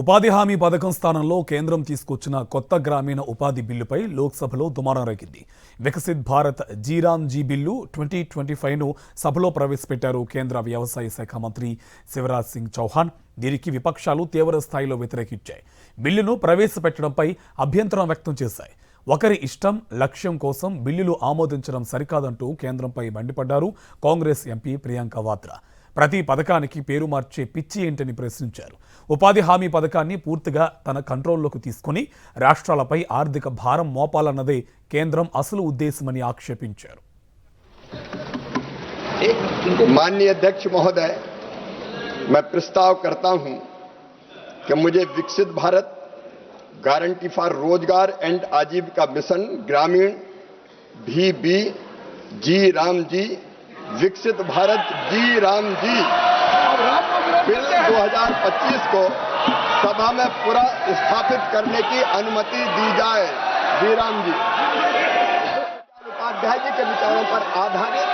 ఉపాధి హామీ పథకం స్థానంలో కేంద్రం తీసుకొచ్చిన కొత్త గ్రామీణ ఉపాధి బిల్లుపై లోక్సభలో దుమారం రేగింది. వికసిత్ భారత్ జీరామ్జీ బిల్లు 2025ను సభలో ప్రవేశపెట్టారు కేంద్ర వ్యవసాయ శాఖ మంత్రి శివరాజ్ సింగ్ చౌహాన్. దీనికి విపక్షాలు తీవ్ర స్థాయిలో వ్యతిరేకించాయి. బిల్లును ప్రవేశపెట్టడంపై అభ్యంతరం వ్యక్తం చేశాయి. ఒకరి ఇష్టం లక్ష్యం కోసం బిల్లులు ఆమోదించడం సరికాదంటూ కేంద్రంపై మండిపడ్డారు కాంగ్రెస్ ఎంపీ ప్రియాంక వాద్రా. ప్రతి పథకానికి పేరు మార్చే పిచ్చి ఏంటని ప్రశ్నించారు. ఉపాధి హామీ పథకాన్ని పూర్తిగా తన కంట్రోల్లోకి తీసుకుని రాష్ట్రాలపై ఆర్థిక భారం మోపాలన్నదే కేంద్రం అసలు ఉద్దేశమని ఆక్షేపించారు. माननीय अध्यक्ष महोदय, मैं प्रस्ताव करता हूं कि मुझे विकसित भारत गारंटी फॉर रोजगार एंड आजीविका मिशन ग्रामीण VB जी राम जी विकसित भारत जी राम जी बिल 2025 को सभा में पूरा स्थापित करने की अनुमति दी जाए. जी राम जी उपाध्याय जी के विचारों पर आधारित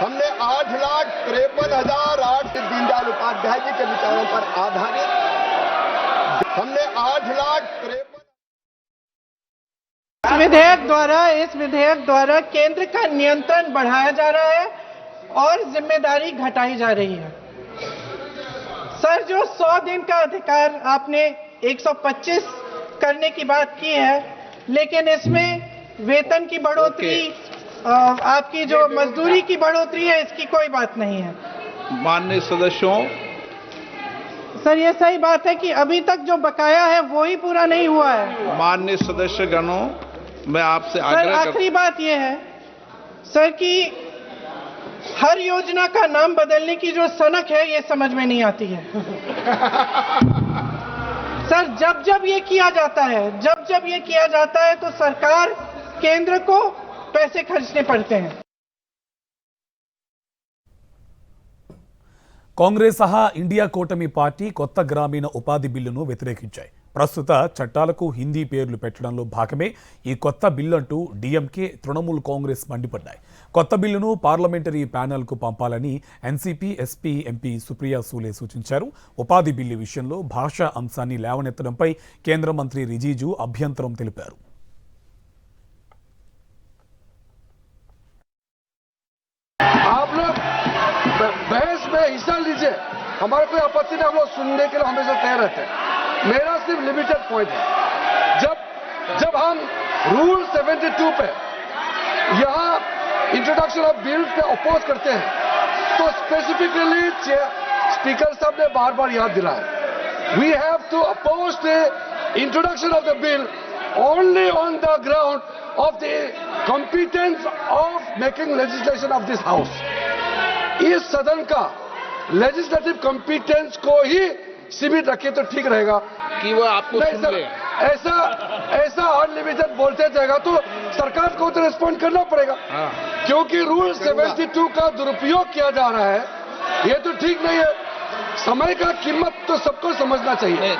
हमने 8,53,008 दीनदयाल उपाध्याय जी के विचारों पर आधारित हमने 8,53,000 इस विधेयक द्वारा केंद्र का नियंत्रण बढ़ाया जा रहा है और जिम्मेदारी घटाई जा रही है. सर, जो 100 दिन का अधिकार आपने 125 करने की बात की है, लेकिन इसमें वेतन की बढ़ोतरी, आपकी जो मजदूरी की बढ़ोतरी है, इसकी कोई बात नहीं है. माननीय सदस्यों, सर, ये सही बात है कि अभी तक जो बकाया है वो ही पूरा नहीं हुआ है. माननीय सदस्यगणों, मैं आपसे सर, आग्रह आखिरी बात ये है सर कि हर योजना का नाम बदलने की जो सनक है ये समझ में नहीं आती है. सर, जब ये किया जाता है तो सरकार केंद्र को पैसे खर्चने पड़ते हैं. కాంగ్రెస్ సహా ఇండియా కూటమి పార్టీ కొత్త గ్రామీణ ఉపాధి బిల్లును వ్యతిరేకించాయి. ప్రస్తుత చట్టాలకు హిందీ పేర్లు పెట్టడంలో భాగమే ఈ కొత్త బిల్లు అంటూ డీఎంకే, తృణమూల్ కాంగ్రెస్ మండిపడ్డాయి. కొత్త బిల్లును పార్లమెంటరీ ప్యానెల్కు పంపాలని NCP SP MP Supriya Sule సూచించారు. ఉపాధి బిల్లు విషయంలో భాషా అంశాన్ని లేవనెత్తడంపై కేంద్ర మంత్రి రిజిజు అభ్యంతరం తెలిపారు. बहस में हिस्सा लीजिए, हमारे कोई आपत्ति नहीं, हम लोग सुनने के लिए हमेशा तैयार रहते हैं. मेरा सिर्फ लिमिटेड पॉइंट है, जब हम रूल 72 पे यहाँ इंट्रोडक्शन ऑफ बिल पे अपोज करते हैं तो स्पेसिफिकली स्पीकर साहब ने बार बार याद दिलाया, we have to oppose the introduction of the bill only on the ground of the competence of making legislation of this house. इस सदन का लेजिस्लेटिव कॉम्पिटेंस को ही सीमित रखे तो ठीक रहेगा कि वो आपको सुन ले. ऐसा अनलिमिटेड बोलते जाएगा तो सरकार को तो रिस्पॉन्ड करना पड़ेगा. क्योंकि रूल 72 का दुरुपयोग किया जा रहा है, ये तो ठीक नहीं है. समय का कीमत तो सबको समझना चाहिए.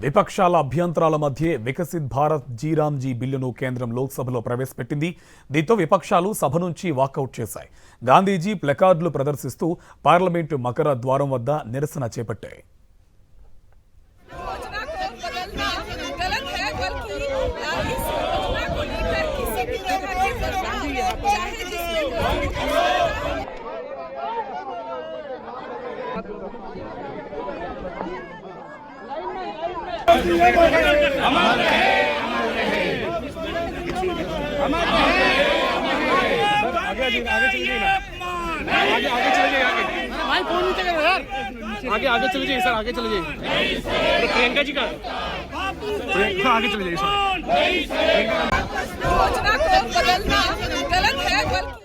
విపక్షాల అభ్యంతరాల మధ్య వికసిత్ భారత్ జీరామ్జీ బిల్లును కేంద్రం లోక్సభలో ప్రవేశపెట్టింది. దీంతో విపక్షాలు సభ నుంచి వాకౌట్ చేశాయి. గాంధీజీ ప్లకార్డులు ప్రదర్శిస్తూ పార్లమెంటు మకర ద్వారం వద్ద నిరసన చేపట్టాయి. आगे चले जाइए सर, आगे चले जाइए. प्रियंका जी का आगे चले जाइए सर. योजना को बदलना गलत है, बल्कि